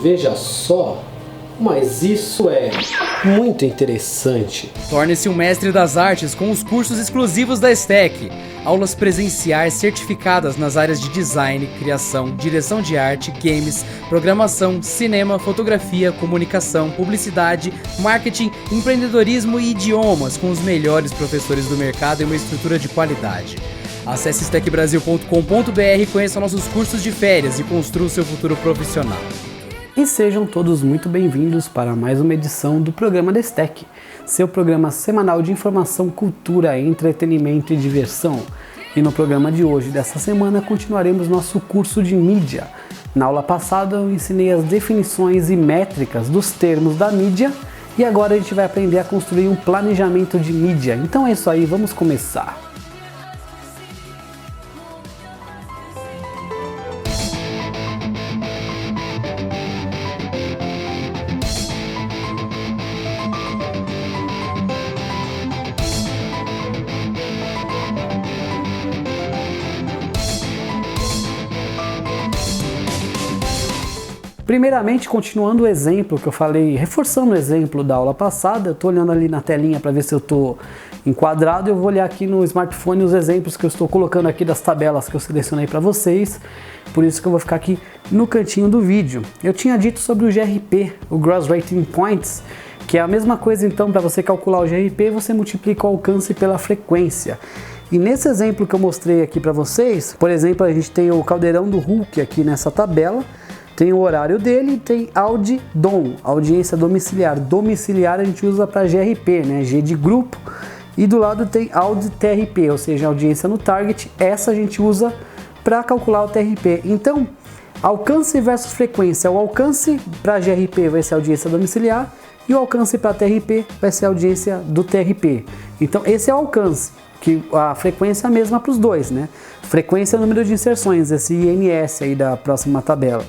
Veja só, mas isso é muito interessante. Torne-se um mestre das artes com os cursos exclusivos da STEC. Aulas presenciais certificadas nas áreas de design, criação, direção de arte, games, programação, cinema, fotografia, comunicação, publicidade, marketing, empreendedorismo e idiomas com os melhores professores do mercado e uma estrutura de qualidade. Acesse stecbrasil.com.br e conheça nossos cursos de férias e construa o seu futuro profissional. E sejam todos muito bem-vindos para mais uma edição do programa da STEC, seu programa semanal de informação, cultura, entretenimento e diversão. E no programa de hoje, dessa semana, continuaremos nosso curso de mídia. Na aula passada eu ensinei as definições e métricas dos termos da mídia e agora a gente vai aprender a construir um planejamento de mídia. Então é isso aí, vamos começar! Primeiramente, continuando o exemplo que eu falei, reforçando o exemplo da aula passada, eu estou olhando ali na telinha para ver se eu estou enquadrado, eu vou olhar aqui no smartphone os exemplos que eu estou colocando aqui das tabelas que eu selecionei para vocês, por isso que eu vou ficar aqui no cantinho do vídeo. Eu tinha dito sobre o GRP, o Gross Rating Points, que é a mesma coisa então, para você calcular o GRP, você multiplica o alcance pela frequência. E nesse exemplo que eu mostrei aqui para vocês, por exemplo, a gente tem o caldeirão do Hulk aqui nessa tabela, tem o horário dele, tem AUD-DOM, audiência domiciliar. Domiciliar a gente usa para GRP, né? G de grupo. E do lado tem AUD-TRP, ou seja, audiência no target. Essa a gente usa para calcular o TRP. Então, alcance versus frequência. O alcance para GRP vai ser a audiência domiciliar e o alcance para TRP vai ser a audiência do TRP. Então, esse é o alcance, que a frequência é a mesma para os dois, né? Frequência é o número de inserções, esse INS aí da próxima tabela.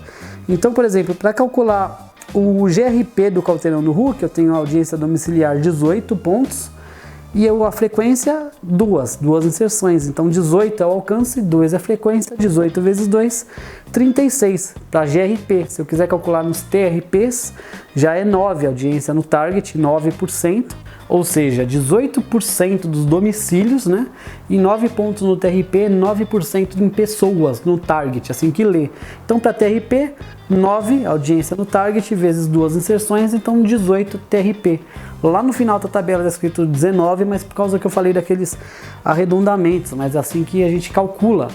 Então, por exemplo, para calcular o GRP do caldeirão do Hulk, eu tenho a audiência domiciliar 18 pontos e a frequência duas inserções. Então, 18 é o alcance, 2 é a frequência, 18 vezes 2, 36 para GRP. Se eu quiser calcular nos TRPs, já é 9 a audiência no target, 9%. Ou seja, 18% dos domicílios, né? E 9 pontos no TRP, 9% em pessoas no target, assim que lê. Então, para TRP, 9 audiência no target vezes 2 inserções, então 18 TRP. Lá no final da tabela está escrito 19, mas por causa que eu falei daqueles arredondamentos, mas é assim que a gente calcula.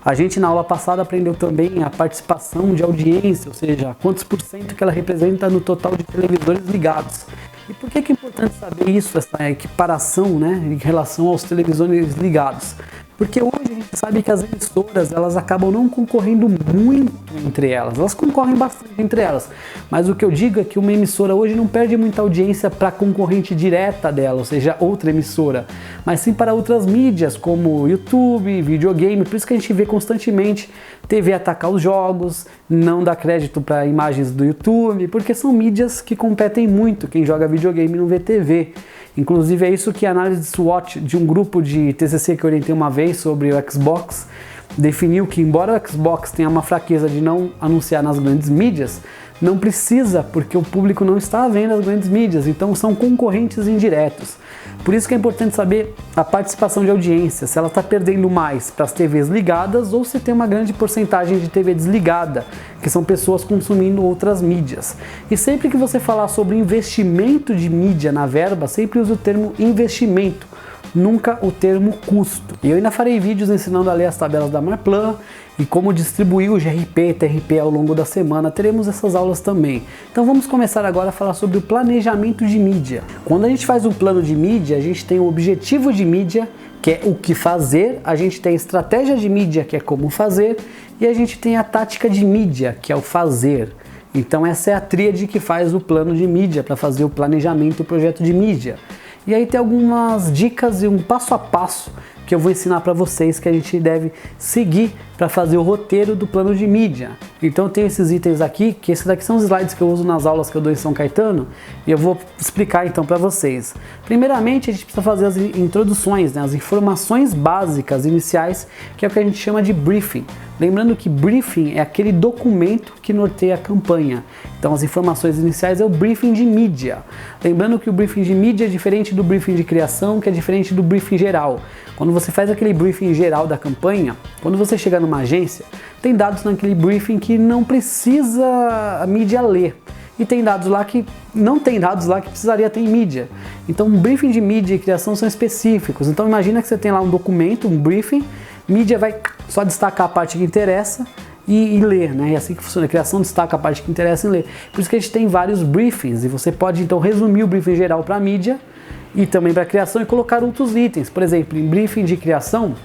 A gente na aula passada aprendeu também a participação de audiência, ou seja, quantos por cento que ela representa no total de televisores ligados. E por que é importante saber isso, essa equiparação, né, em relação aos televisores ligados? Porque hoje a gente sabe que as emissoras, elas acabam não concorrendo muito entre elas concorrem bastante entre elas, mas o que eu digo é que uma emissora hoje não perde muita audiência para a concorrente direta dela, ou seja, outra emissora, mas sim para outras mídias como YouTube, videogame. Por isso que a gente vê constantemente TV atacar os jogos, não dá crédito para imagens do YouTube, porque são mídias que competem muito. Quem joga videogame não vê TV. Inclusive é isso que a análise de SWOT de um grupo de TCC que eu orientei uma vez sobre o Xbox definiu, que embora o Xbox tenha uma fraqueza de não anunciar nas grandes mídias, não precisa, porque o público não está vendo as grandes mídias, então são concorrentes indiretos. Por isso que é importante saber a participação de audiência, se ela está perdendo mais para as TVs ligadas ou se tem uma grande porcentagem de TV desligada, que são pessoas consumindo outras mídias. E sempre que você falar sobre investimento de mídia na verba, sempre use o termo investimento, nunca o termo custo. E eu ainda farei vídeos ensinando a ler as tabelas da Marplan e como distribuir o GRP e TRP ao longo da semana. Teremos essas aulas também. Então vamos começar agora a falar sobre o planejamento de mídia. Quando a gente faz um plano de mídia, a gente tem o objetivo de mídia, que é o que fazer, a gente tem a estratégia de mídia, que é como fazer, e a gente tem a tática de mídia, que é o fazer. Então essa é a tríade que faz o plano de mídia para fazer o planejamento e o projeto de mídia. E aí tem algumas dicas e um passo a passo que eu vou ensinar para vocês que a gente deve seguir para fazer o roteiro do plano de mídia. Então eu tenho esses itens aqui, que esses daqui são os slides que eu uso nas aulas que eu dou em São Caetano, e eu vou explicar então para vocês. Primeiramente, a gente precisa fazer as introduções, né, as informações básicas iniciais, que é o que a gente chama de briefing. Lembrando que briefing é aquele documento que norteia a campanha. Então as informações iniciais é o briefing de mídia. Lembrando que o briefing de mídia é diferente do briefing de criação, que é diferente do briefing geral. Quando você faz aquele briefing geral da campanha, quando você chega numa agência, tem dados naquele briefing que não precisa a mídia ler. E tem dados lá que não tem dados lá que precisaria ter em mídia. Então um briefing de mídia e criação são específicos. Então imagina que você tem lá um documento, um briefing, mídia vai só destacar a parte que interessa e ler, né? É assim que funciona. A criação destaca a parte que interessa em ler. Por isso que a gente tem vários briefings e você pode então resumir o briefing geral para a mídia e também para a criação e colocar outros itens. Por exemplo, em briefing de criação,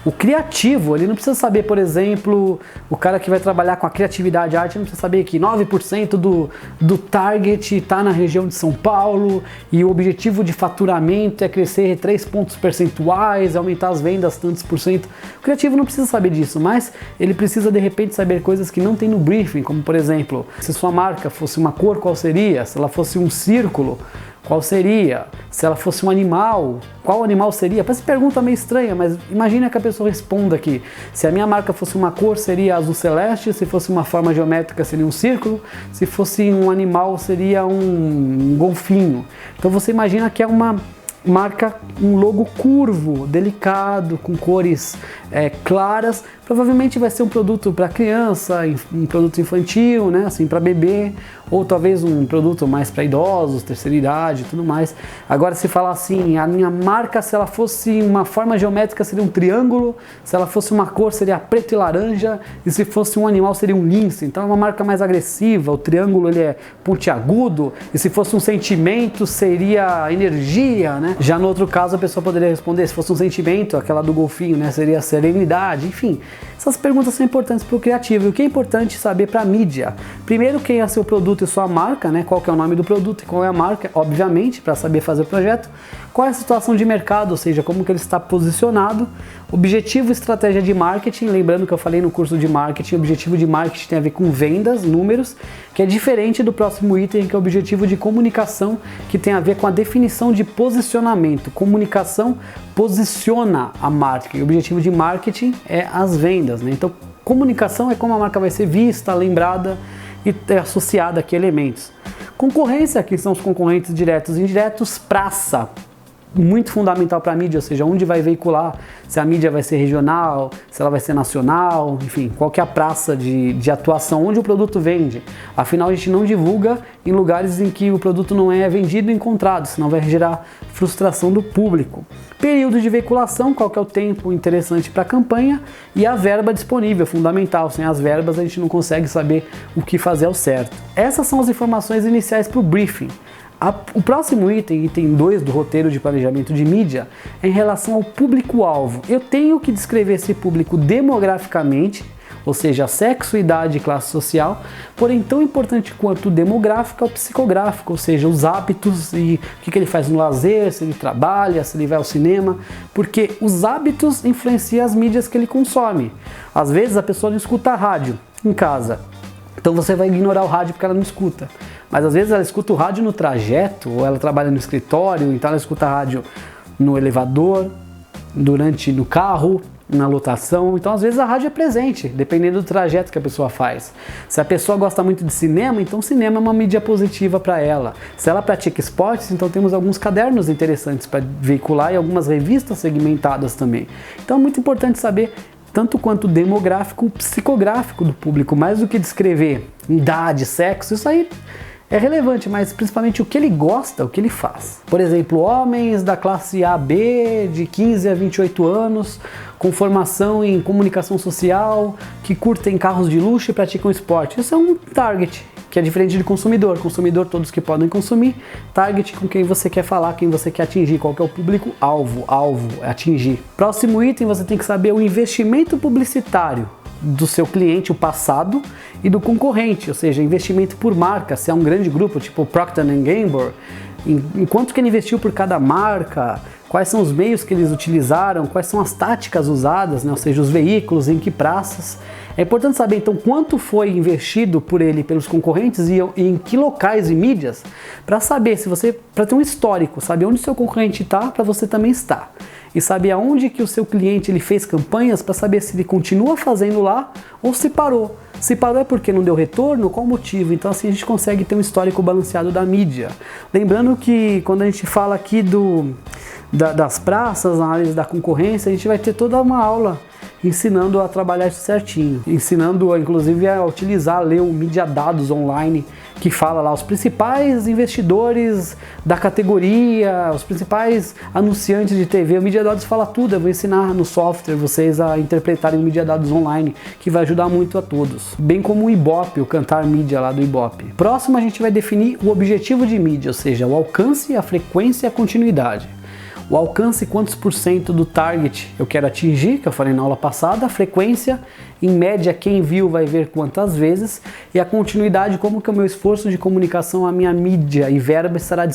o criativo, ele não precisa saber, por exemplo, o cara que vai trabalhar com a criatividade, a arte, não precisa saber que 9% do target está na região de São Paulo e o objetivo de faturamento é crescer 3 pontos percentuais, aumentar as vendas tantos por cento. O criativo não precisa saber disso, mas ele precisa de repente saber coisas que não tem no briefing, como por exemplo, se sua marca fosse uma cor, qual seria? Se ela fosse um círculo, qual seria? Se ela fosse um animal, qual animal seria? Parece pergunta meio estranha, mas imagina que a pessoa responda aqui. Se a minha marca fosse uma cor, seria azul celeste. Se fosse uma forma geométrica, seria um círculo. Se fosse um animal, seria um golfinho. Então você imagina que é uma marca, um logo curvo, delicado, com cores claras. Provavelmente vai ser um produto para criança, um produto infantil, né, assim, para bebê, ou talvez um produto mais para idosos, terceira idade e tudo mais. Agora, se falar assim, a minha marca, se ela fosse uma forma geométrica, seria um triângulo, se ela fosse uma cor, seria preto e laranja, e se fosse um animal, seria um lince. Então é uma marca mais agressiva, o triângulo ele é pontiagudo, e se fosse um sentimento, seria energia, né? Já no outro caso, a pessoa poderia responder, se fosse um sentimento, aquela do golfinho, né, seria serenidade, enfim. Essas perguntas são importantes para o criativo. E o que é importante saber para a mídia? Primeiro, quem é seu produto e sua marca, né? Qual que é o nome do produto e qual é a marca, obviamente, para saber fazer o projeto. Qual é a situação de mercado, ou seja, como que ele está posicionado. Objetivo e estratégia de marketing. Lembrando que eu falei no curso de marketing, o objetivo de marketing tem a ver com vendas, números, que é diferente do próximo item, que é o objetivo de comunicação, que tem a ver com a definição de posicionamento. Comunicação posiciona a marca e o objetivo de marketing é as vendas, né? Então, comunicação é como a marca vai ser vista, lembrada e associada aqui a elementos. Concorrência, que são os concorrentes diretos e indiretos. Praça, muito fundamental para a mídia, ou seja, onde vai veicular, se a mídia vai ser regional, se ela vai ser nacional, enfim, qual que é a praça de atuação, onde o produto vende. Afinal, a gente não divulga em lugares em que o produto não é vendido e encontrado, senão vai gerar frustração do público. Período de veiculação, qual que é o tempo interessante para a campanha, e a verba disponível, fundamental. Sem as verbas a gente não consegue saber o que fazer ao certo. Essas são as informações iniciais para o briefing. O próximo item, item 2 do roteiro de planejamento de mídia, é em relação ao público-alvo. Eu tenho que descrever esse público demograficamente, ou seja, sexo, idade e classe social, porém tão importante quanto o demográfico é o psicográfico, ou seja, os hábitos e o que ele faz no lazer, se ele trabalha, se ele vai ao cinema, porque os hábitos influenciam as mídias que ele consome. Às vezes a pessoa não escuta rádio em casa, então você vai ignorar o rádio porque ela não escuta. Mas às vezes ela escuta o rádio no trajeto, ou ela trabalha no escritório, então ela escuta a rádio no elevador, no carro, na lotação. Então às vezes a rádio é presente, dependendo do trajeto que a pessoa faz. Se a pessoa gosta muito de cinema, então cinema é uma mídia positiva para ela. Se ela pratica esportes, então temos alguns cadernos interessantes para veicular e algumas revistas segmentadas também. Então é muito importante saber tanto quanto o demográfico, o psicográfico do público, mais do que descrever idade, sexo, isso aí é relevante, mas principalmente o que ele gosta, o que ele faz. Por exemplo, homens da classe AB, de 15 a 28 anos, com formação em comunicação social, que curtem carros de luxo e praticam esporte. Isso é um target, que é diferente de consumidor. Consumidor, todos que podem consumir. Target, com quem você quer falar, quem você quer atingir, qual que é o público-alvo. Alvo é atingir. Próximo item, você tem que saber o investimento publicitário do seu cliente, o passado, e do concorrente, ou seja, investimento por marca, se é um grande grupo, tipo Procter & Gamble, em quanto que ele investiu por cada marca, quais são os meios que eles utilizaram, quais são as táticas usadas, né? Ou seja, os veículos, em que praças. É importante saber então quanto foi investido por ele pelos concorrentes e em que locais e mídias, para saber se você, para ter um histórico, saber onde o seu concorrente está, para você também estar. E saber aonde que o seu cliente ele fez campanhas, para saber se ele continua fazendo lá ou se parou. Se parou é porque não deu retorno, qual o motivo? Então assim a gente consegue ter um histórico balanceado da mídia. Lembrando que quando a gente fala aqui das praças, análise da concorrência, a gente vai ter toda uma aula ensinando a trabalhar isso certinho, ensinando inclusive a utilizar, ler o Mídia Dados online, que fala lá os principais investidores da categoria, os principais anunciantes de TV. O Mídia Dados fala tudo, eu vou ensinar no software vocês a interpretarem o Mídia Dados online, que vai ajudar muito a todos. Bem como o Ibope, o Cantar Mídia lá do Ibope. Próximo a gente vai definir o objetivo de mídia, ou seja, o alcance, a frequência e a continuidade. O alcance, quantos por cento do target eu quero atingir, que eu falei na aula passada, a frequência, em média quem viu vai ver quantas vezes, e a continuidade, como que o meu esforço de comunicação, a minha mídia e verba estará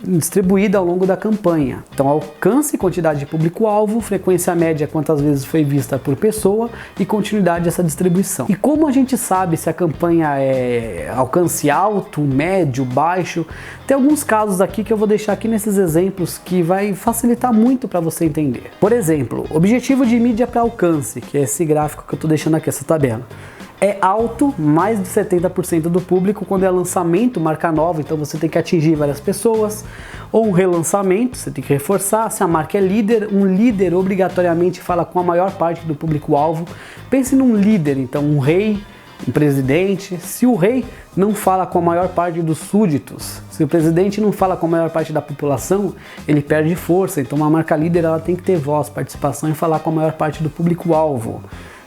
distribuída ao longo da campanha. Então alcance, quantidade de público-alvo, frequência média, quantas vezes foi vista por pessoa, e continuidade dessa distribuição. E como a gente sabe se a campanha é alcance alto, médio, baixo? Tem alguns casos aqui que eu vou deixar aqui nesses exemplos que vai facilitar muito para você entender. Por exemplo, objetivo de mídia para alcance, que é esse gráfico que eu estou deixando aqui, essa tabela. É alto, mais de 70% do público quando é lançamento, marca nova, então você tem que atingir várias pessoas. Ou um relançamento, você tem que reforçar. Se a marca é líder, um líder obrigatoriamente fala com a maior parte do público-alvo. Pense num líder, então um rei, um presidente. Se o rei não fala com a maior parte dos súditos, se o presidente não fala com a maior parte da população, ele perde força. Então uma marca líder ela tem que ter voz, participação e falar com a maior parte do público-alvo.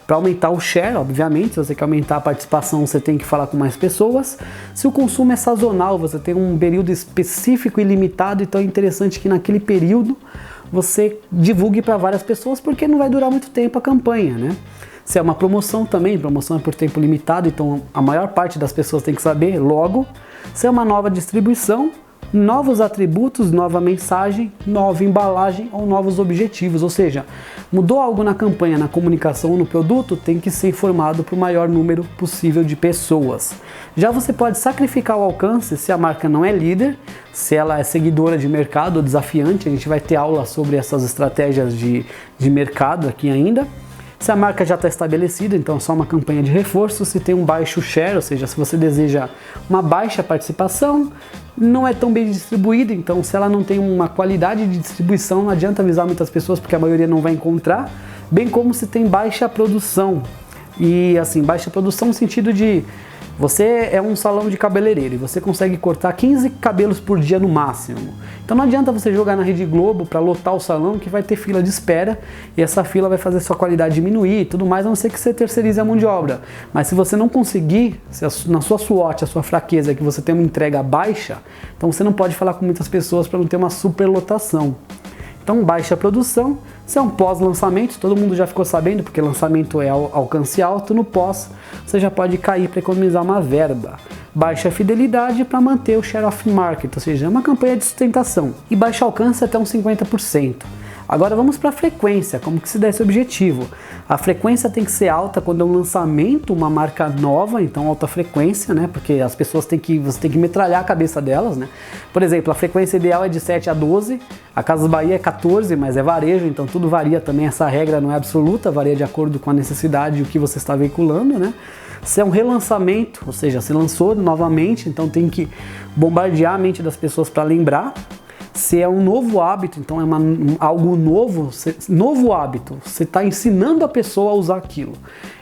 Para aumentar o share, obviamente, se você quer aumentar a participação, você tem que falar com mais pessoas. Se o consumo é sazonal, você tem um período específico e limitado, então é interessante que naquele período você divulgue para várias pessoas, porque não vai durar muito tempo a campanha, né? Se é uma promoção também, promoção é por tempo limitado, então a maior parte das pessoas tem que saber logo. Se é uma nova distribuição, novos atributos, nova mensagem, nova embalagem ou novos objetivos, ou seja, mudou algo na campanha, na comunicação ou no produto, tem que ser informado para o maior número possível de pessoas. Já você pode sacrificar o alcance se a marca não é líder, se ela é seguidora de mercado ou desafiante, a gente vai ter aula sobre essas estratégias de mercado aqui ainda. Se a marca já está estabelecida, então é só uma campanha de reforço. Se tem um baixo share, ou seja, se você deseja uma baixa participação, não é tão bem distribuída, então se ela não tem uma qualidade de distribuição, não adianta avisar muitas pessoas porque a maioria não vai encontrar, bem como se tem baixa produção. E assim, baixa produção no sentido de você é um salão de cabeleireiro e você consegue cortar 15 cabelos por dia no máximo. Então não adianta você jogar na Rede Globo para lotar o salão, que vai ter fila de espera e essa fila vai fazer sua qualidade diminuir e tudo mais, a não ser que você terceirize a mão de obra. Mas se você não conseguir, se na sua SWOT, a sua fraqueza é que você tem uma entrega baixa, então você não pode falar com muitas pessoas para não ter uma superlotação. Então baixa produção, se é um pós-lançamento, todo mundo já ficou sabendo, porque lançamento é alcance alto, no pós você já pode cair para economizar uma verba. Baixa fidelidade para manter o share of market, ou seja, é uma campanha de sustentação. E baixo alcance até uns 50%. Agora vamos para a frequência, como que se dá esse objetivo? A frequência tem que ser alta quando é um lançamento, uma marca nova, então alta frequência, né? Porque as pessoas você tem que metralhar a cabeça delas, né? Por exemplo, a frequência ideal é de 7 a 12, a Casas Bahia é 14, mas é varejo, então tudo varia também, essa regra não é absoluta, varia de acordo com a necessidade e o que você está veiculando, né? Se é um relançamento, ou seja, se lançou novamente, então tem que bombardear a mente das pessoas para lembrar. Se é um novo hábito, então é algo novo, novo hábito, você está ensinando a pessoa a usar aquilo.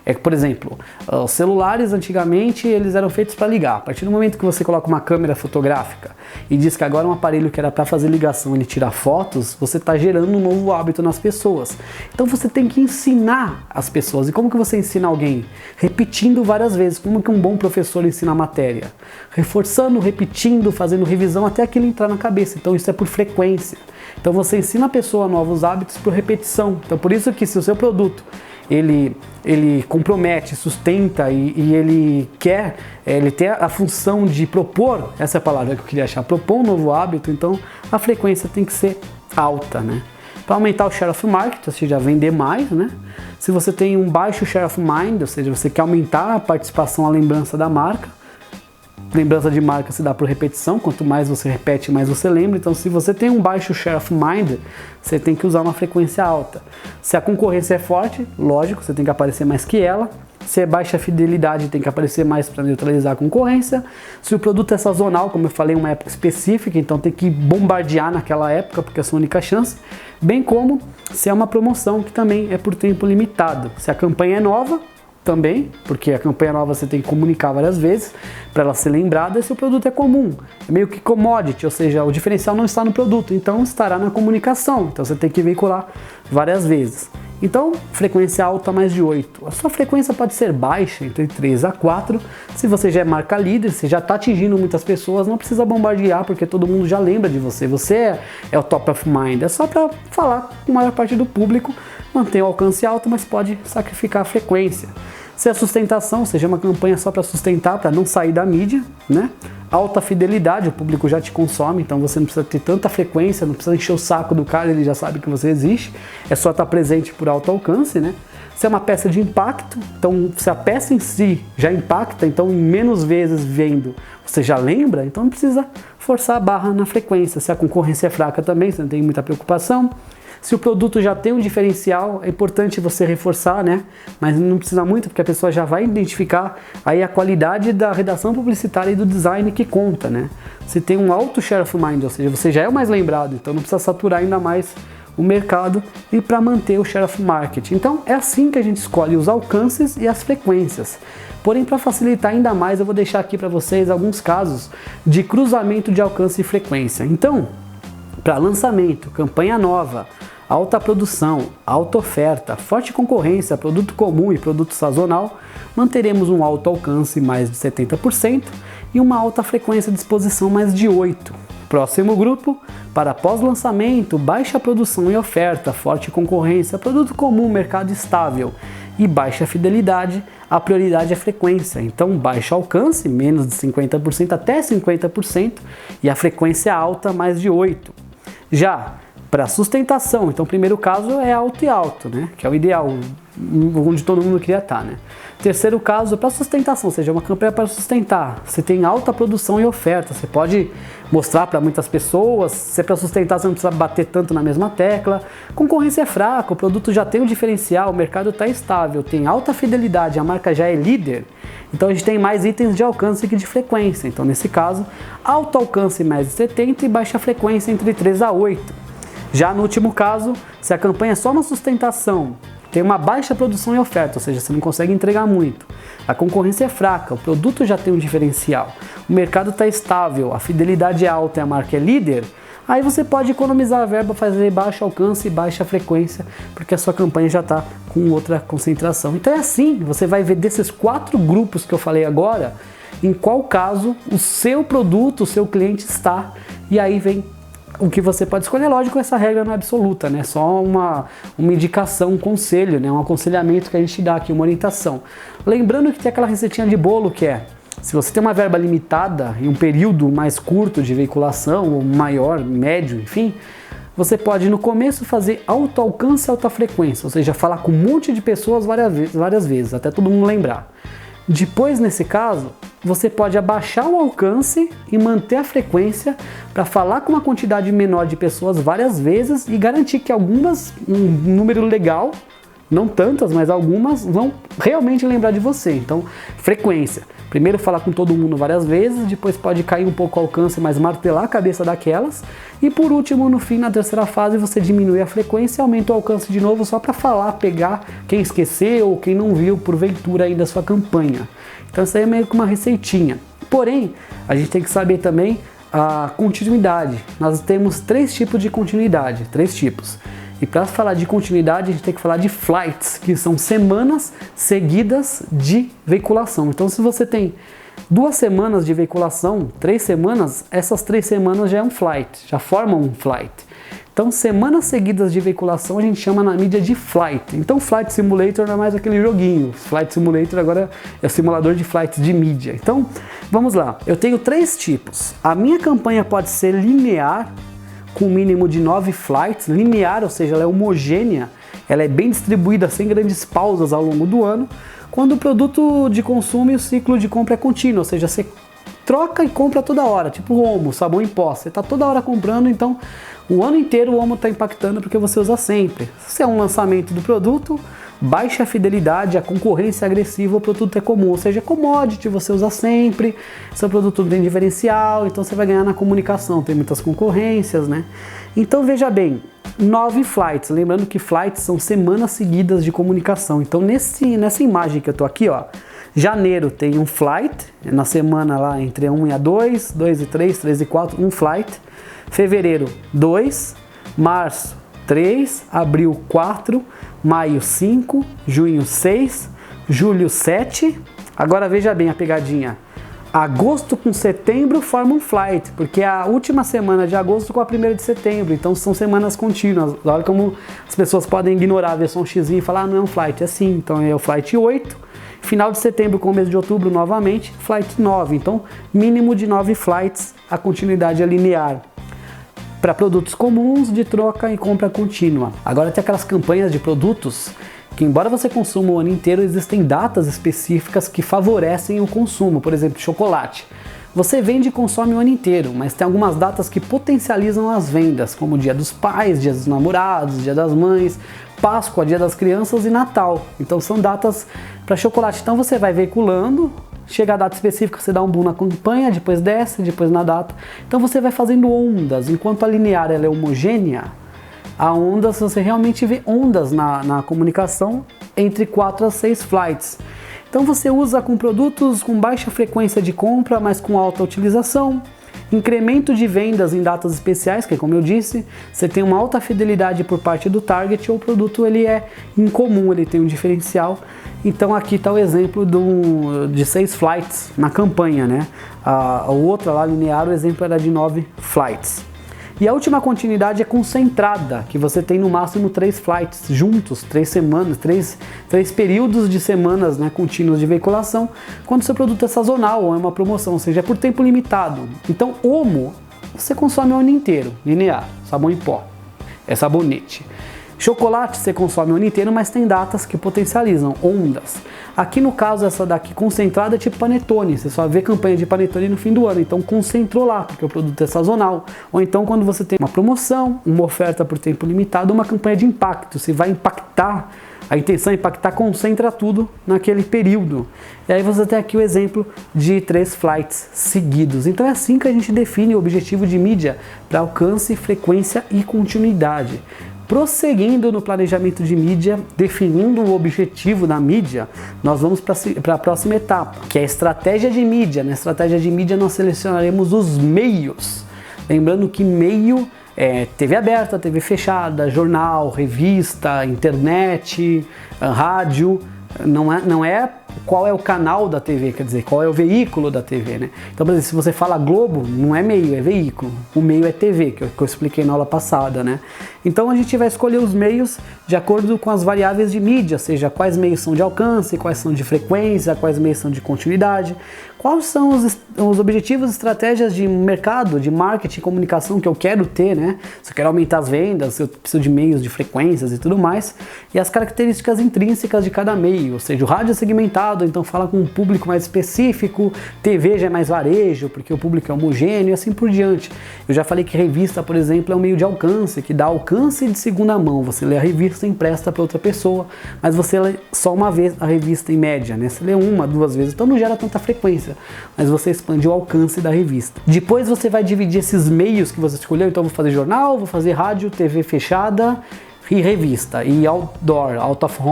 É que, por exemplo, os celulares antigamente eles eram feitos para ligar. A partir do momento que você coloca uma câmera fotográfica e diz que agora um aparelho que era para fazer ligação ele tira fotos, você está gerando um novo hábito nas pessoas. Então você tem que ensinar as pessoas. E como que você ensina alguém? Repetindo várias vezes. Como que um bom professor ensina a matéria? Reforçando, repetindo, fazendo revisão até aquilo entrar na cabeça. Então isso é por frequência. Então você ensina a pessoa novos hábitos por repetição. Então por isso que se o seu produto ele compromete, sustenta e ele quer, ele tem a função de propor, essa é a palavra que eu queria achar, propor um novo hábito, então a frequência tem que ser alta, né? para aumentar o share of market, ou seja, vender mais, né? Se você tem um baixo share of mind, ou seja, você quer aumentar a participação, a lembrança da marca. Lembrança de marca se dá por repetição, quanto mais você repete, mais você lembra. Então, se você tem um baixo share of mind, você tem que usar uma frequência alta. Se a concorrência é forte, lógico, você tem que aparecer mais que ela. Se é baixa fidelidade, tem que aparecer mais para neutralizar a concorrência. Se o produto é sazonal, como eu falei, uma época específica, então tem que bombardear naquela época, porque é a sua única chance. Bem como se é uma promoção, que também é por tempo limitado. Se a campanha é nova, também, porque a campanha nova você tem que comunicar várias vezes para ela ser lembrada. Se o produto é comum, é meio que commodity, ou seja, o diferencial não está no produto, então estará na comunicação, então você tem que veicular várias vezes. Então, frequência alta mais de 8. A sua frequência pode ser baixa, entre 3 a 4. Se você já é marca líder, você já está atingindo muitas pessoas, não precisa bombardear, porque todo mundo já lembra de você. Você é o top of mind, é só para falar com a maior parte do público, manter o alcance alto, mas pode sacrificar a frequência. Se é sustentação, ou seja, uma campanha só para sustentar, para não sair da mídia, né? Alta fidelidade, o público já te consome, então você não precisa ter tanta frequência, não precisa encher o saco do cara, ele já sabe que você existe, é só estar presente por alto alcance, né? Se é uma peça de impacto, então se a peça em si já impacta, então em menos vezes vendo você já lembra, então não precisa forçar a barra na frequência. Se a concorrência é fraca também, você não tem muita preocupação. Se o produto já tem um diferencial, é importante você reforçar, né? Mas não precisa muito, porque a pessoa já vai identificar aí a qualidade da redação publicitária e do design que conta, né? Se tem um alto share of mind, ou seja, você já é o mais lembrado, então não precisa saturar ainda mais o mercado e para manter o share of market. Então é assim que a gente escolhe os alcances e as frequências. Porém, para facilitar ainda mais, eu vou deixar aqui para vocês alguns casos de cruzamento de alcance e frequência. Então, para lançamento, campanha nova, alta produção, alta oferta, forte concorrência, produto comum e produto sazonal, manteremos um alto alcance mais de 70% e uma alta frequência de exposição mais de 8%. Próximo grupo, para pós-lançamento, baixa produção e oferta, forte concorrência, produto comum, mercado estável e baixa fidelidade, a prioridade é frequência. Então, baixo alcance, menos de 50% até 50% e a frequência alta, mais de 8%. Já para sustentação, então o primeiro caso é alto e alto, né? Que é o ideal, onde todo mundo queria estar, né? Terceiro caso é para sustentação, ou seja, uma campanha para sustentar. Você tem alta produção e oferta, você pode mostrar para muitas pessoas. Se é para sustentar, você não precisa bater tanto na mesma tecla. Concorrência é fraca, o produto já tem um diferencial, o mercado está estável, tem alta fidelidade, a marca já é líder. Então a gente tem mais itens de alcance que de frequência. Então nesse caso, alto alcance mais de 70% e baixa frequência entre 3 a 8%. Já no último caso, se a campanha é só uma sustentação, tem uma baixa produção e oferta, ou seja, você não consegue entregar muito. A concorrência é fraca, o produto já tem um diferencial, o mercado está estável, a fidelidade é alta e a marca é líder, aí você pode economizar a verba, fazer baixo alcance e baixa frequência, porque a sua campanha já está com outra concentração. Então é assim, você vai ver desses 4 grupos que eu falei agora, em qual caso o seu produto, o seu cliente está, e aí vem o que você pode escolher. Lógico, essa regra não é absoluta, né? Só uma indicação, um conselho, né? Um aconselhamento que a gente dá aqui, uma orientação. Lembrando que tem aquela receitinha de bolo que é, se você tem uma verba limitada e um período mais curto de veiculação, ou maior, médio, enfim, você pode no começo fazer alto alcance e alta frequência, ou seja, falar com um monte de pessoas várias vezes, até todo mundo lembrar. Depois, nesse caso, você pode abaixar o alcance e manter a frequência para falar com uma quantidade menor de pessoas várias vezes e garantir que algumas, um número legal, não tantas, mas algumas vão realmente lembrar de você. Então, frequência. Primeiro falar com todo mundo várias vezes, depois pode cair um pouco o alcance, mas martelar a cabeça daquelas. E por último, no fim, na terceira fase, você diminui a frequência e aumenta o alcance de novo só para falar, pegar quem esqueceu ou quem não viu porventura ainda a sua campanha. Então isso aí é meio que uma receitinha. Porém, a gente tem que saber também a continuidade. Nós temos 3 tipos de continuidade, 3 tipos. E para falar de continuidade, a gente tem que falar de flights, que são semanas seguidas de veiculação. Então, se você tem 2 semanas de veiculação, 3 semanas, essas 3 semanas já é um flight, já formam um flight. Então, semanas seguidas de veiculação a gente chama na mídia de flight. Então, Flight Simulator não é mais aquele joguinho. Flight Simulator agora é o simulador de flights de mídia. Então, vamos lá. Eu tenho 3 tipos. A minha campanha pode ser linear, com um mínimo de 9 flights, linear, ou seja, ela é homogênea, ela é bem distribuída sem grandes pausas ao longo do ano, quando o produto de consumo e o ciclo de compra é contínuo, ou seja, você troca e compra toda hora, tipo o Omo, sabão em pó, você está toda hora comprando, então o ano inteiro o Omo está impactando porque você usa sempre. Se é um lançamento do produto, baixa fidelidade, a concorrência agressiva, o produto é comum, ou seja, é commodity, você usa sempre, seu produto não tem diferencial, então você vai ganhar na comunicação, tem muitas concorrências, né? Então veja bem, 9 flights, lembrando que flights são semanas seguidas de comunicação, então nessa imagem que eu tô aqui, ó, janeiro tem um flight, na semana lá entre 1 e a 2, 2 e 3, 3 e 4, um flight, fevereiro 2, março 3, abril 4, maio 5, junho 6, julho 7. Agora veja bem a pegadinha. Agosto com setembro formam um flight, porque é a última semana de agosto com a primeira de setembro, então são semanas contínuas. Olha como as pessoas podem ignorar a versão X e falar, não é um flight, é assim, então é o flight 8, final de setembro com o mês de outubro novamente, flight 9, então mínimo de 9 flights, a continuidade é linear. Para produtos comuns de troca e compra contínua. Agora tem aquelas campanhas de produtos que, embora você consuma o ano inteiro, existem datas específicas que favorecem o consumo. Por exemplo, chocolate. Você vende e consome o ano inteiro, mas tem algumas datas que potencializam as vendas, como Dia dos Pais, Dia dos Namorados, Dia das Mães, Páscoa, Dia das Crianças e Natal. Então são datas para chocolate. Então você vai veiculando, chega a data específica, você dá um boom na campanha, depois desce, depois na data. Então você vai fazendo ondas. Enquanto a linear ela é homogênea, a ondas, você realmente vê ondas na comunicação entre 4 a 6 flights. Então você usa com produtos com baixa frequência de compra, mas com alta utilização, incremento de vendas em datas especiais, que como eu disse, você tem uma alta fidelidade por parte do target, ou o produto ele é incomum, ele tem um diferencial. Então aqui está o exemplo de 6 flights na campanha, né? A outra lá linear, o exemplo era de 9 flights. E a última continuidade é concentrada, que você tem no máximo 3 flights juntos, 3 semanas, 3 períodos de semanas, né, contínuos de veiculação, quando o seu produto é sazonal ou é uma promoção, ou seja, é por tempo limitado. Então, Omo, você consome o ano inteiro, linear, sabão em pó, é sabonete. Chocolate você consome o ano inteiro, mas tem datas que potencializam, ondas. Aqui no caso, essa daqui concentrada é tipo panetone, você só vê campanha de panetone no fim do ano, então concentrou lá, porque o produto é sazonal. Ou então quando você tem uma promoção, uma oferta por tempo limitado, uma campanha de impacto, você vai impactar, a intenção é impactar, concentra tudo naquele período. E aí você tem aqui o exemplo de 3 flights seguidos. Então é assim que a gente define o objetivo de mídia para alcance, frequência e continuidade. Prosseguindo no planejamento de mídia, definindo o objetivo da mídia, nós vamos para a próxima etapa, que é a estratégia de mídia. Na estratégia de mídia nós selecionaremos os meios. Lembrando que meio é TV aberta, TV fechada, jornal, revista, internet, rádio. Não é qual é o canal da TV, quer dizer, qual é o veículo da TV, né? Então, por exemplo, se você fala Globo, não é meio, é veículo. O meio é TV, que eu expliquei na aula passada, né? Então, a gente vai escolher os meios de acordo com as variáveis de mídia, ou seja, quais meios são de alcance, quais são de frequência, quais meios são de continuidade, quais são os objetivos e estratégias de mercado, de marketing e comunicação que eu quero ter, né? Se eu quero aumentar as vendas, se eu preciso de meios, de frequências e tudo mais, e as características intrínsecas de cada meio, ou seja, o rádio é segmentado, então fala com um público mais específico, TV já é mais varejo, porque o público é homogêneo e assim por diante. Eu já falei que revista, por exemplo, é um meio de alcance, que dá alcance de segunda mão. Você lê a revista e empresta para outra pessoa, mas você lê só uma vez a revista em média, né? Você lê 1, 2 vezes, então não gera tanta frequência, mas você expande o alcance da revista. Depois você vai dividir esses meios que você escolheu, então vou fazer jornal, vou fazer rádio, TV fechada e revista, e outdoor, out of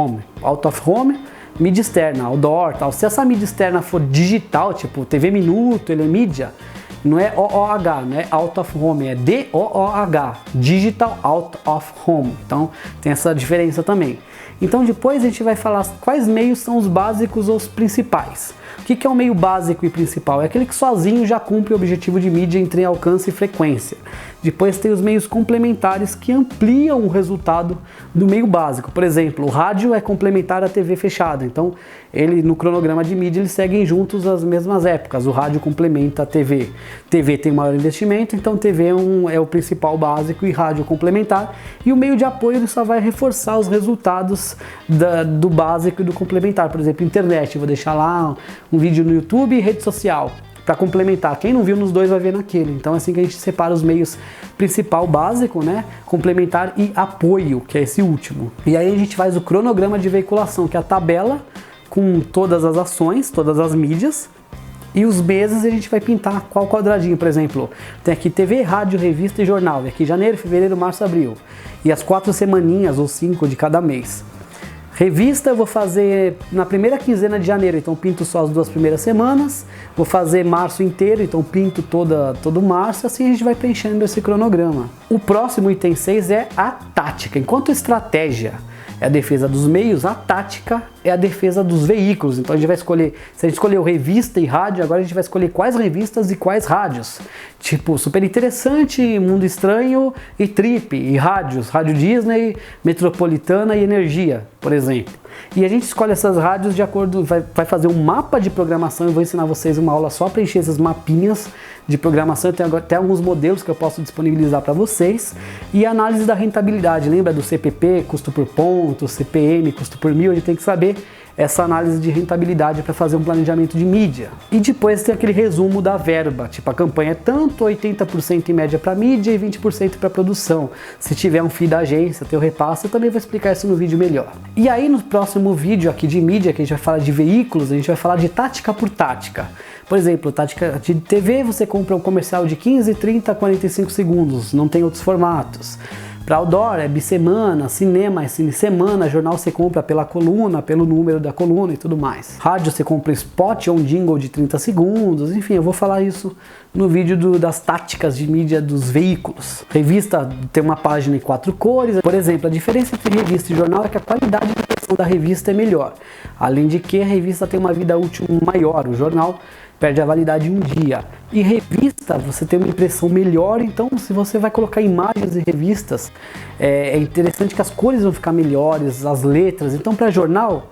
home, mídia externa, outdoor, tal. Se essa mídia externa for digital, tipo TV Minuto, ele é mídia, não é OOH, não é out of home, é DOOH, digital out of home. Então tem essa diferença também. Então depois a gente vai falar quais meios são os básicos ou os principais. O que é um meio básico e principal? É aquele que sozinho já cumpre o objetivo de mídia em trem, alcance e frequência. Depois tem os meios complementares que ampliam o resultado do meio básico. Por exemplo, o rádio é complementar à TV fechada. Então, ele no cronograma de mídia eles seguem juntos as mesmas épocas. O rádio complementa a TV. TV tem maior investimento, então TV é o principal básico e rádio complementar. E o meio de apoio ele só vai reforçar os resultados do básico e do complementar. Por exemplo, internet. Eu vou deixar lá um vídeo no YouTube e rede social para complementar. Quem não viu nos dois vai ver naquele. Então é assim que a gente separa os meios principal, básico, né? Complementar e apoio, que é esse último. E aí a gente faz o cronograma de veiculação, que é a tabela com todas as ações, todas as mídias. E os meses a gente vai pintar qual quadradinho, por exemplo. Tem aqui TV, rádio, revista e jornal. E aqui janeiro, fevereiro, março, abril. E as 4 semaninhas ou 5 de cada mês. Revista eu vou fazer na primeira quinzena de janeiro, então pinto só as 2 primeiras semanas. Vou fazer março inteiro, então pinto todo março, assim a gente vai preenchendo esse cronograma. O próximo item 6 é a tática. Enquanto estratégia é a defesa dos meios, a tática é a defesa dos veículos. Então a gente vai escolher, se a gente escolheu revista e rádio, agora a gente vai escolher quais revistas e quais rádios. Tipo, Super Interessante, Mundo Estranho e Trip, e rádios, Rádio Disney, Metropolitana e Energia, por exemplo. E a gente escolhe essas rádios de acordo, vai fazer um mapa de programação. Eu vou ensinar vocês uma aula só para encher esses mapinhas de programação. Eu tenho até alguns modelos que eu posso disponibilizar para vocês. E a análise da rentabilidade, lembra do CPP, custo por ponto, CPM, custo por mil? A gente tem que saber essa análise de rentabilidade para fazer um planejamento de mídia. E depois tem aquele resumo da verba, tipo a campanha é tanto, 80% em média para mídia e 20% para produção. Se tiver um FII da agência, tem o repasse, eu também vou explicar isso no vídeo melhor. E aí no próximo vídeo aqui de mídia, que a gente vai falar de veículos, a gente vai falar de tática por tática. Por exemplo, tática de TV, você compra um comercial de 15, 30, 45 segundos, não tem outros formatos. Para outdoor é bissemana, cinema é cinesemana, jornal você compra pela coluna, pelo número da coluna e tudo mais. Rádio você compra spot ou um jingle de 30 segundos, enfim, eu vou falar isso no vídeo das táticas de mídia dos veículos. Revista tem uma página em 4 cores, por exemplo, a diferença entre revista e jornal é que a qualidade de impressão da revista é melhor. Além de que a revista tem uma vida útil maior, o jornal perde a validade em um dia. E revista, você tem uma impressão melhor, então se você vai colocar imagens em revistas, é interessante que as cores vão ficar melhores, as letras. Então para jornal,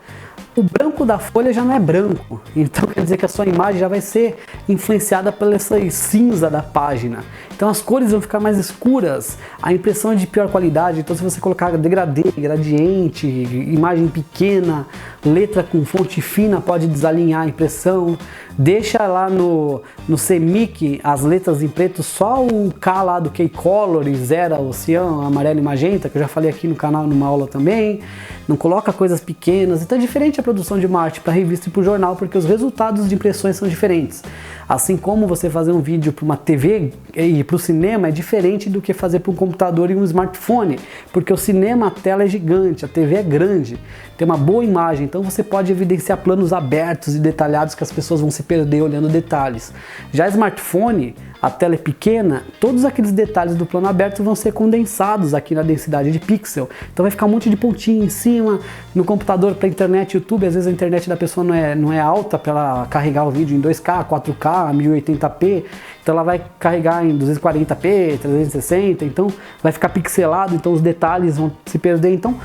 o branco da folha já não é branco, então quer dizer que a sua imagem já vai ser influenciada pela essa cinza da página. Então as cores vão ficar mais escuras, a impressão é de pior qualidade. Então se você colocar degradê, gradiente, imagem pequena, letra com fonte fina pode desalinhar a impressão. Deixa lá no CMYK as letras em preto, só o K lá do K-Color, Zera, Oceano, amarelo e magenta, que eu já falei aqui no canal numa aula também. Não coloca coisas pequenas. Então é diferente a produção de uma arte para revista e para o jornal, porque os resultados de impressões são diferentes. Assim como você fazer um vídeo para uma TV e para o cinema é diferente do que fazer para um computador e um smartphone, porque o cinema a tela é gigante, a TV é grande, tem uma boa imagem, então você pode evidenciar planos abertos e detalhados que as pessoas vão se perder olhando detalhes. Já smartphone, a tela é pequena, todos aqueles detalhes do plano aberto vão ser condensados aqui na densidade de pixel, então vai ficar um monte de pontinho em cima. No computador para internet, YouTube, às vezes a internet da pessoa não é alta para ela carregar o vídeo em 2K, 4K, 1080p, então ela vai carregar em 240p, 360, então vai ficar pixelado, então os detalhes vão se perder. Então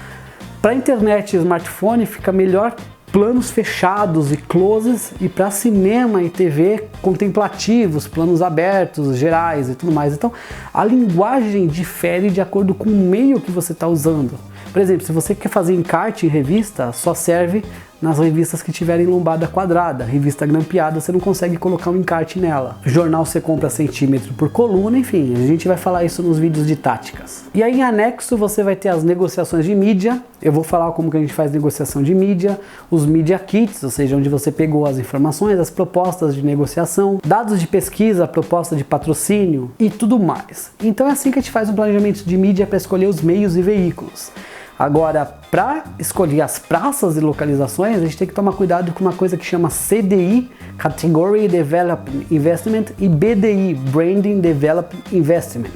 para internet e smartphone fica melhor planos fechados e closes, e para cinema e TV contemplativos, planos abertos, gerais e tudo mais. Então a linguagem difere de acordo com o meio que você está usando. Por exemplo, se você quer fazer encarte em revista, só serve nas revistas que tiverem lombada quadrada. Revista grampeada você não consegue colocar um encarte nela. Jornal você compra centímetro por coluna, enfim, a gente vai falar isso nos vídeos de táticas. E aí em anexo você vai ter as negociações de mídia. Eu vou falar como que a gente faz negociação de mídia, os media kits, ou seja, onde você pegou as informações, as propostas de negociação, dados de pesquisa, proposta de patrocínio e tudo mais. Então é assim que a gente faz o planejamento de mídia para escolher os meios e veículos. Agora, para escolher as praças e localizações, a gente tem que tomar cuidado com uma coisa que chama CDI, Category Development Investment, e BDI, Branding Development Investment.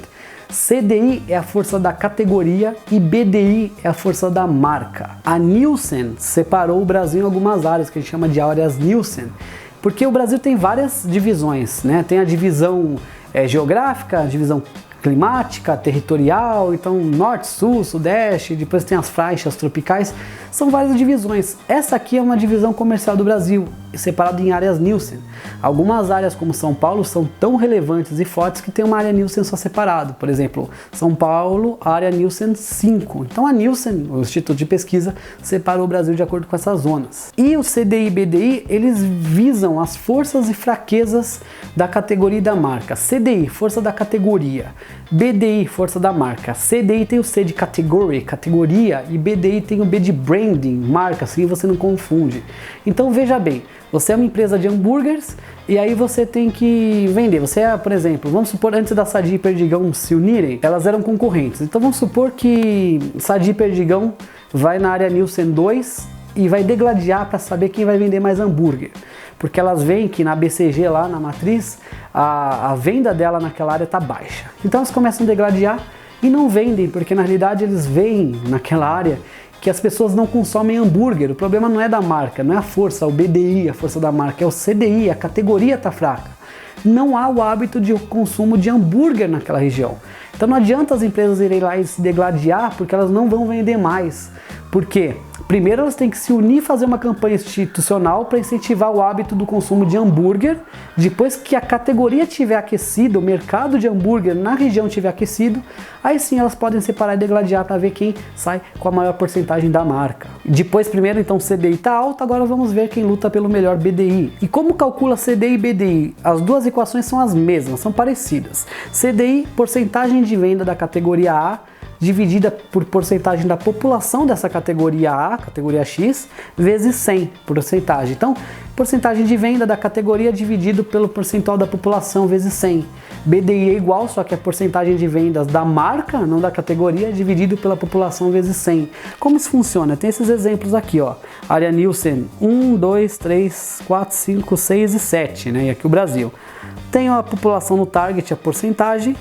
CDI é a força da categoria e BDI é a força da marca. A Nielsen separou o Brasil em algumas áreas que a gente chama de áreas Nielsen, porque o Brasil tem várias divisões, né? Tem a divisão geográfica, a divisão climática, territorial, então norte, sul, sudeste, depois tem as faixas tropicais, são várias divisões. Essa aqui é uma divisão comercial do Brasil, separada em áreas Nielsen. Algumas áreas como São Paulo são tão relevantes e fortes que tem uma área Nielsen só separado. Por exemplo, São Paulo, área Nielsen 5. Então a Nielsen, o Instituto de Pesquisa, separou o Brasil de acordo com essas zonas. E o CDI e BDI, eles visam as forças e fraquezas da categoria e da marca. CDI, força da categoria. BDI, força da marca. CDI tem o C de category, categoria, e BDI tem o B de branding, marca, assim você não confunde. Então veja bem, você é uma empresa de hambúrgueres e aí você tem que vender. Você é, por exemplo, vamos supor, antes da Sadia e Perdigão se unirem, elas eram concorrentes. Então vamos supor que Sadia e Perdigão vai na área Nielsen 2 e vai degladiar para saber quem vai vender mais hambúrguer. Porque elas veem que na BCG lá, na matriz, a venda dela naquela área está baixa. Então elas começam a degladiar e não vendem, porque na realidade eles veem naquela área que as pessoas não consomem hambúrguer. O problema não é da marca, não é a força, o BDI, a força da marca, é o CDI, a categoria está fraca. Não há o hábito de consumo de hambúrguer naquela região. Então não adianta as empresas irem lá e se degladiar, porque elas não vão vender mais. Por quê? Primeiro elas têm que se unir e fazer uma campanha institucional para incentivar o hábito do consumo de hambúrguer. Depois que a categoria tiver aquecido, o mercado de hambúrguer na região tiver aquecido, aí sim elas podem separar e degladiar para ver quem sai com a maior porcentagem da marca. Depois, primeiro então o CDI está alto, agora vamos ver quem luta pelo melhor BDI. E como calcula CDI e BDI? As duas equações são as mesmas, são parecidas. CDI, porcentagem de venda da categoria A, dividida por porcentagem da população dessa categoria A, categoria X, vezes 100, porcentagem. Então, porcentagem de venda da categoria dividido pelo percentual da população vezes 100. BDI é igual, só que a porcentagem de vendas da marca, não da categoria, dividido pela população vezes 100. Como isso funciona? Tem esses exemplos aqui, ó. Área Nielsen 1, 2, 3, 4, 5, 6 e 7, né? E aqui o Brasil. Tem a população no target, a porcentagem,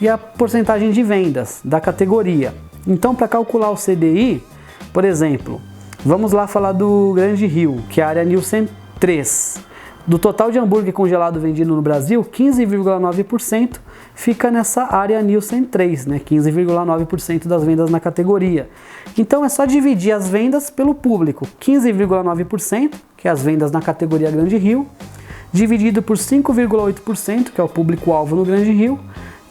e a porcentagem de vendas da categoria. Então, para calcular o CDI, por exemplo, vamos lá falar do Grande Rio, que é a área Nielsen 3. Do total de hambúrguer congelado vendido no Brasil, 15,9% fica nessa área Nielsen 3, né? 15,9% das vendas na categoria. Então é só dividir as vendas pelo público, 15,9%, que é as vendas na categoria Grande Rio, dividido por 5,8%, que é o público-alvo no Grande Rio.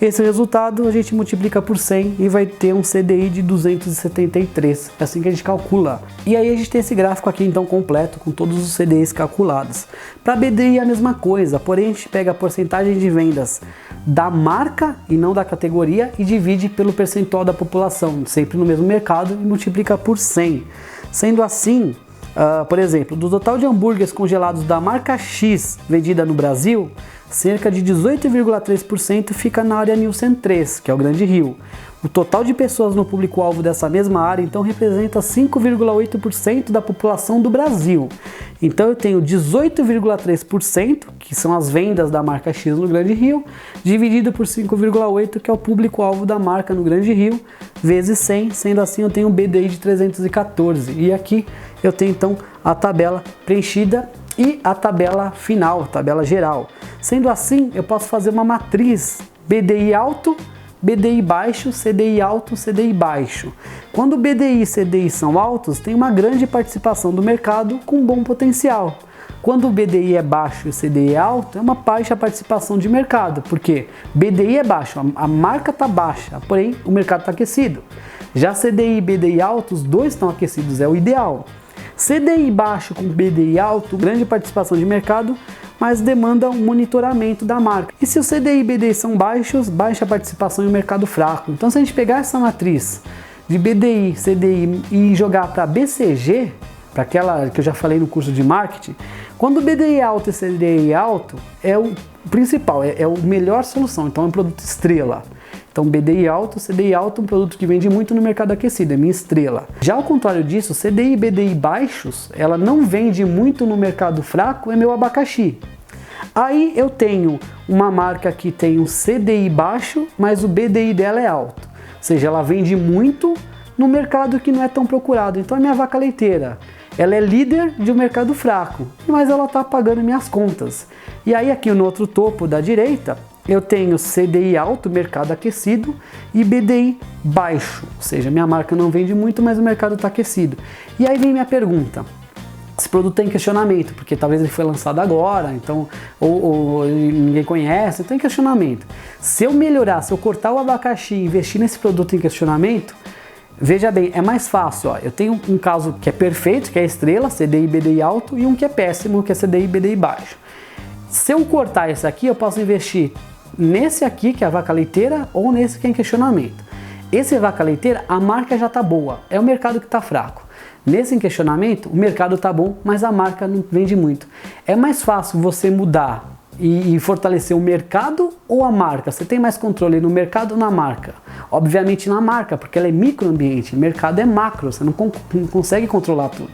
Esse resultado a gente multiplica por 100 e vai ter um CDI de 273, é assim que a gente calcula. E aí a gente tem esse gráfico aqui então completo com todos os CDIs calculados. Para BDI é a mesma coisa, porém a gente pega a porcentagem de vendas da marca e não da categoria e divide pelo percentual da população, sempre no mesmo mercado, e multiplica por 100. Sendo assim, por exemplo, do total de hambúrgueres congelados da marca X vendida no Brasil, cerca de 18,3% fica na área Nielsen 3, que é o Grande Rio. O total de pessoas no público-alvo dessa mesma área, então, representa 5,8% da população do Brasil. Então eu tenho 18,3%, que são as vendas da marca X no Grande Rio, dividido por 5,8%, que é o público-alvo da marca no Grande Rio, vezes 100, sendo assim eu tenho um BDI de 314. E aqui eu tenho então a tabela preenchida e a tabela final, a tabela geral. Sendo assim, eu posso fazer uma matriz BDI alto, BDI baixo, CDI alto, CDI baixo. Quando BDI e CDI são altos, tem uma grande participação do mercado com bom potencial. Quando o BDI é baixo e o CDI é alto, é uma baixa participação de mercado, porque BDI é baixo, a marca está baixa, porém o mercado está aquecido. Já CDI e BDI alto, os dois estão aquecidos, é o ideal. CDI baixo com BDI alto, grande participação de mercado, mas demanda um monitoramento da marca. E se o CDI e BDI são baixos, baixa participação em mercado fraco. Então se a gente pegar essa matriz de BDI, CDI e jogar para BCG, para aquela que eu já falei no curso de marketing, quando o BDI é alto e CDI é alto, é o principal, é a melhor solução, então é um produto estrela. Então BDI alto, CDI alto, um produto que vende muito no mercado aquecido, é minha estrela. Já ao contrário disso, CDI e BDI baixos, ela não vende muito no mercado fraco, é meu abacaxi. Aí eu tenho uma marca que tem um CDI baixo, mas o BDI dela é alto. Ou seja, ela vende muito no mercado que não é tão procurado. Então a minha vaca leiteira, ela é líder de um mercado fraco, mas ela está pagando minhas contas. E aí aqui no outro topo da direita, eu tenho CDI alto, mercado aquecido, e BDI baixo, ou seja, minha marca não vende muito, mas o mercado está aquecido. E aí vem minha pergunta: esse produto tem questionamento, porque talvez ele foi lançado agora, então, ou ninguém conhece, tem questionamento. Se eu melhorar, se eu cortar o abacaxi e investir nesse produto em questionamento, veja bem, é mais fácil. Ó. Eu tenho um caso que é perfeito, que é a estrela, CDI e BDI alto, e um que é péssimo, que é CDI e BDI baixo. Se eu cortar esse aqui, eu posso investir nesse aqui, que é a vaca leiteira, ou nesse que é em questionamento. Esse vaca leiteira, a marca já está boa, é o mercado que está fraco. Nesse em questionamento, o mercado está bom, mas a marca não vende muito. É mais fácil você mudar e fortalecer o mercado ou a marca? Você tem mais controle no mercado ou na marca? Obviamente na marca, porque ela é microambiente, o mercado é macro, você não consegue controlar tudo.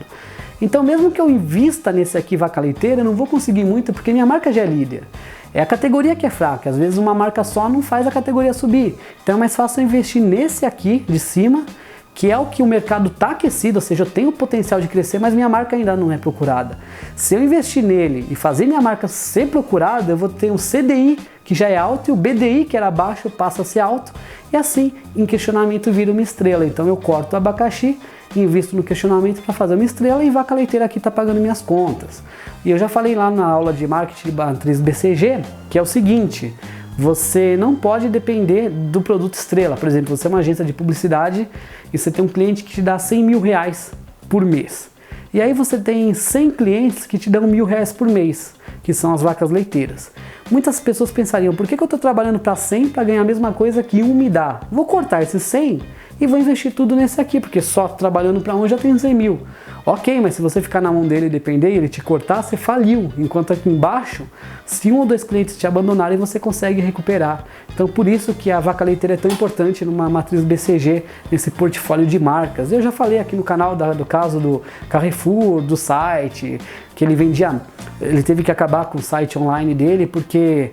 Então mesmo que eu invista nesse aqui vaca leiteira, eu não vou conseguir muito porque minha marca já é líder. É a categoria que é fraca, às vezes uma marca só não faz a categoria subir. Então é mais fácil eu investir nesse aqui de cima, que é o que o mercado está aquecido, ou seja, eu tenho o potencial de crescer, mas minha marca ainda não é procurada. Se eu investir nele e fazer minha marca ser procurada, eu vou ter um CDI que já é alto e o BDI, que era baixo, passa a ser alto, e assim, em questionamento vira uma estrela. Então eu corto o abacaxi, invisto no questionamento para fazer uma estrela e vaca leiteira aqui está pagando minhas contas. E eu já falei lá na aula de marketing de matriz BCG, que é o seguinte: você não pode depender do produto estrela. Por exemplo, você é uma agência de publicidade e você tem um cliente que te dá 100 mil reais por mês. E aí você tem 100 clientes que te dão 1.000 reais por mês, que são as vacas leiteiras. Muitas pessoas pensariam: por que eu estou trabalhando para 100 para ganhar a mesma coisa que um me dá? Vou cortar esses 100 e vou investir tudo nesse aqui, porque só trabalhando para um já tenho 100 mil. Ok, mas se você ficar na mão dele e depender e ele te cortar, você faliu. Enquanto aqui embaixo, se um ou dois clientes te abandonarem, você consegue recuperar. Então por isso que a vaca leiteira é tão importante numa matriz BCG, nesse portfólio de marcas. Eu já falei aqui no canal do caso do Carrefour, do site, que ele vendia, ele teve que acabar com o site online dele porque,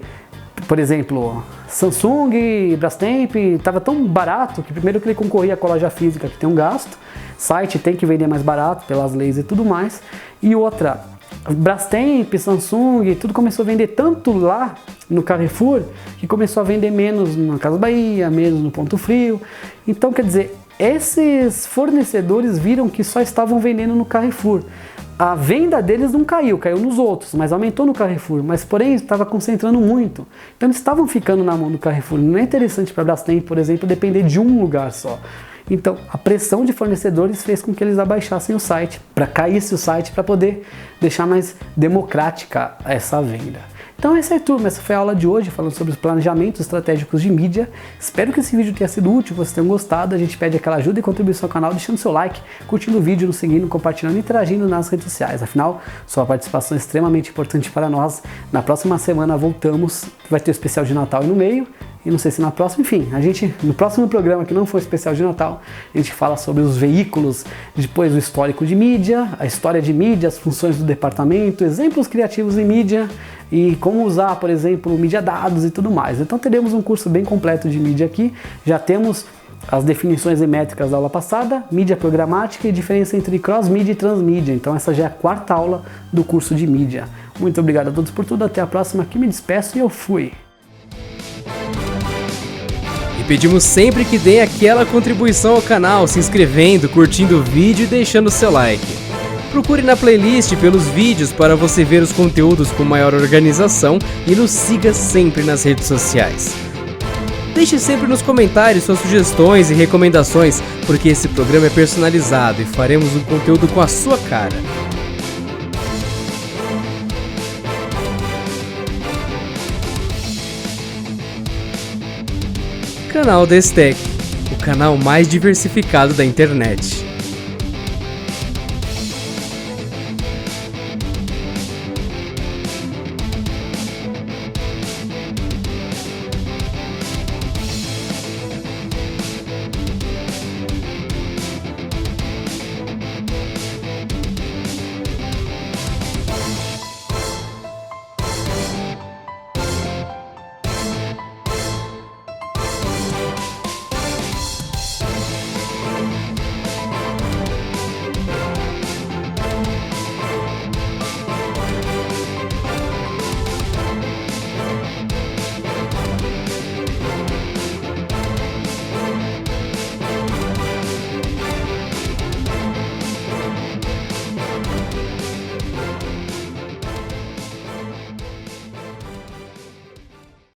por exemplo, Samsung, Brastemp, estava tão barato que primeiro que ele concorria com a loja física, que tem um gasto, site tem que vender mais barato pelas leis e tudo mais, e outra, Brastemp, Samsung, tudo começou a vender tanto lá no Carrefour que começou a vender menos na Casa Bahia, menos no Ponto Frio. Então quer dizer, esses fornecedores viram que só estavam vendendo no Carrefour. A venda deles não caiu nos outros, mas aumentou no Carrefour, mas porém estava concentrando muito. Então eles estavam ficando na mão do Carrefour. Não é interessante para a Brastemp, por exemplo, depender de um lugar só. Então a pressão de fornecedores fez com que eles abaixassem o site, para caísse o site, para poder deixar mais democrática essa venda. Então é isso aí, turma, essa foi a aula de hoje falando sobre os planejamentos estratégicos de mídia. Espero que esse vídeo tenha sido útil, vocês tenham gostado. A gente pede aquela ajuda e contribuição ao canal, deixando seu like, curtindo o vídeo, nos seguindo, compartilhando e interagindo nas redes sociais. Afinal, sua participação é extremamente importante para nós. Na próxima semana voltamos, vai ter o especial de Natal aí no meio. E não sei se na próxima, enfim, no próximo programa que não for especial de Natal, a gente fala sobre os veículos, depois o histórico de mídia, a história de mídia, as funções do departamento, exemplos criativos em mídia e como usar, por exemplo, mídia dados e tudo mais. Então teremos um curso bem completo de mídia aqui, já temos as definições e métricas da aula passada, mídia programática e diferença entre cross-mídia e transmídia. Então essa já é a quarta aula do curso de mídia. Muito obrigado a todos por tudo, até a próxima, aqui me despeço e eu fui! Pedimos sempre que deem aquela contribuição ao canal, se inscrevendo, curtindo o vídeo e deixando seu like. Procure na playlist pelos vídeos para você ver os conteúdos com maior organização e nos siga sempre nas redes sociais. Deixe sempre nos comentários suas sugestões e recomendações, porque esse programa é personalizado e faremos um conteúdo com a sua cara. Canal da Stack, o canal mais diversificado da internet.